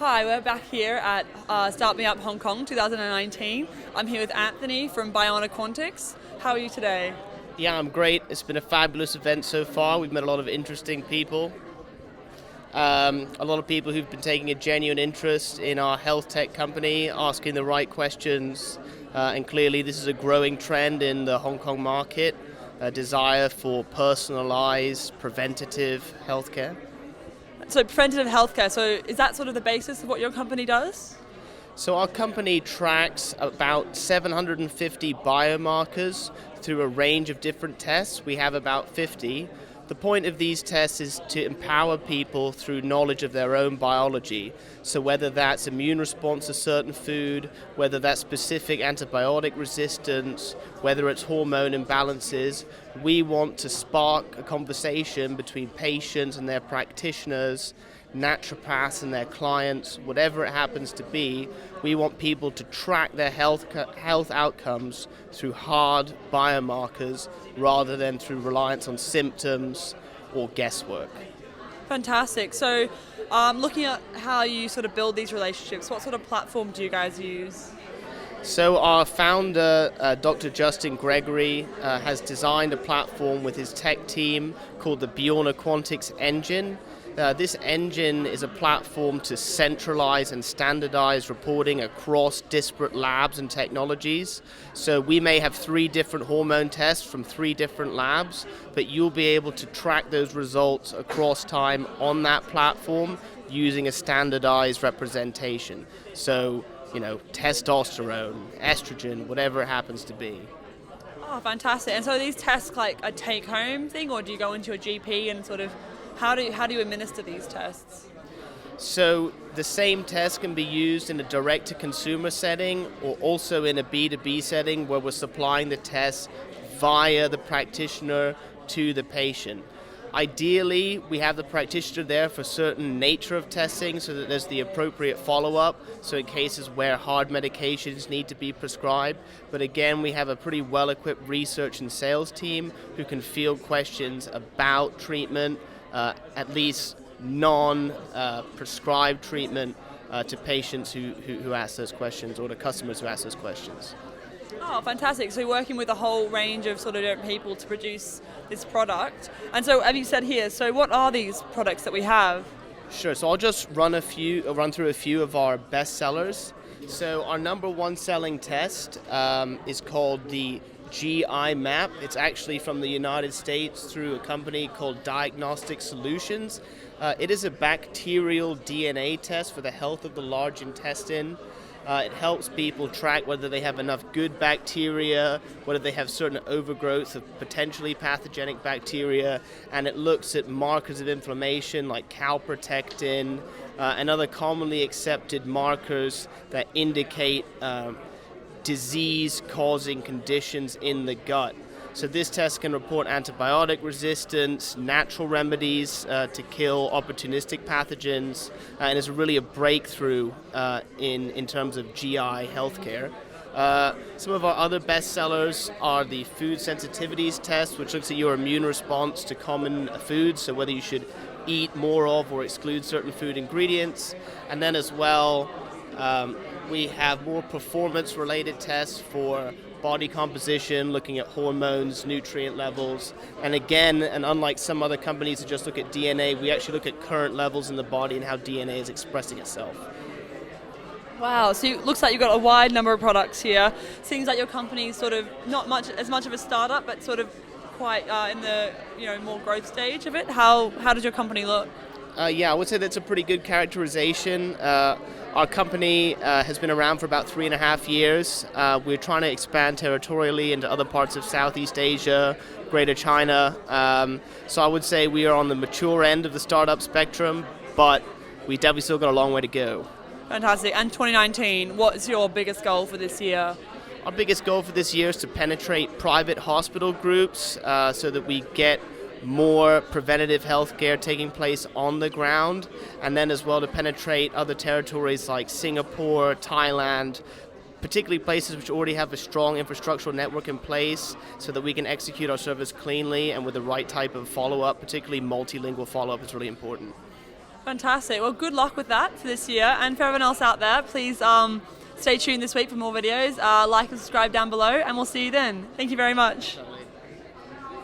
Hi, we're back here at Start Me Up Hong Kong 2019. I'm here with Anthony from Biorna Quantics. How are you today? Yeah, I'm great. It's been a fabulous event so far. We've met a lot of interesting people. A lot of people who've been taking a genuine interest in our health tech company, asking the right questions, and clearly this is a growing trend in the Hong Kong market, a desire for personalized, preventative healthcare. So preventative healthcare, so is that sort of the basis of what your company does? So our company tracks about 750 biomarkers through a range of different tests. We have about 50. The point of these tests is to empower people through knowledge of their own biology. So whether that's immune response to certain food, whether that's specific antibiotic resistance, whether it's hormone imbalances, we want to spark a conversation between patients and their practitioners, naturopaths and their clients, whatever it happens to be. We want people to track their health outcomes through hard biomarkers rather than through reliance on symptoms or guesswork. Fantastic. So looking at how you sort of build these relationships, what sort of platform do you guys use? So our founder, Dr. Justin Gregory, has designed a platform with his tech team called the Biorna Quantics engine. This engine is a platform to centralize and standardize reporting across disparate labs and technologies. So we may have 3 different hormone tests from 3 different labs, but you'll be able to track those results across time on that platform using a standardized representation. So, testosterone, estrogen, whatever it happens to be. Oh, fantastic. And so are these tests like a take-home thing, or do you go into a GP and sort of how do you administer these tests? So the same test can be used in a direct-to-consumer setting or also in a B2B setting where we're supplying the test via the practitioner to the patient. Ideally, we have the practitioner there for certain nature of testing so that there's the appropriate follow-up, so in cases where hard medications need to be prescribed. But again, we have a pretty well-equipped research and sales team who can field questions about treatment, at least non-prescribed treatment to patients who ask those questions or to customers who ask those questions. Oh, fantastic. So you're working with a whole range of sort of different people to produce this product. And so, as you said here, so what are these products that we have? Sure, so I'll just run through a few of our best sellers. So our number 1 selling test is called the GI map. It's actually from the United States through a company called Diagnostic Solutions. It is a bacterial DNA test for the health of the large intestine. It helps people track whether they have enough good bacteria, whether they have certain overgrowth of potentially pathogenic bacteria, and it looks at markers of inflammation like calprotectin and other commonly accepted markers that indicate disease-causing conditions in the gut. So this test can report antibiotic resistance, natural remedies to kill opportunistic pathogens, and is really a breakthrough in terms of GI healthcare. Some of our other best sellers are the food sensitivities test, which looks at your immune response to common foods, so whether you should eat more of or exclude certain food ingredients. And then as well, we have more performance-related tests for body composition, looking at hormones, nutrient levels. And again, and unlike some other companies that just look at DNA, we actually look at current levels in the body and how DNA is expressing itself. Wow, so it looks like you've got a wide number of products here. Seems like your company's sort of not as much of a startup, but sort of quite in the more growth stage of it. How does your company look? Yeah, I would say that's a pretty good characterization. Our company has been around for about 3.5 years. We're trying to expand territorially into other parts of Southeast Asia, Greater China. So I would say we are on the mature end of the startup spectrum, but we definitely still got a long way to go. Fantastic. And 2019, what's your biggest goal for this year? Our biggest goal for this year is to penetrate private hospital groups so that we get more preventative healthcare taking place on the ground, and then as well to penetrate other territories like Singapore, Thailand, particularly places which already have a strong infrastructural network in place so that we can execute our service cleanly and with the right type of follow-up, particularly multilingual follow-up is really important. Fantastic. Well, good luck with that for this year. And for everyone else out there, please stay tuned this week for more videos. Like and subscribe down below, and we'll see you then. Thank you very much.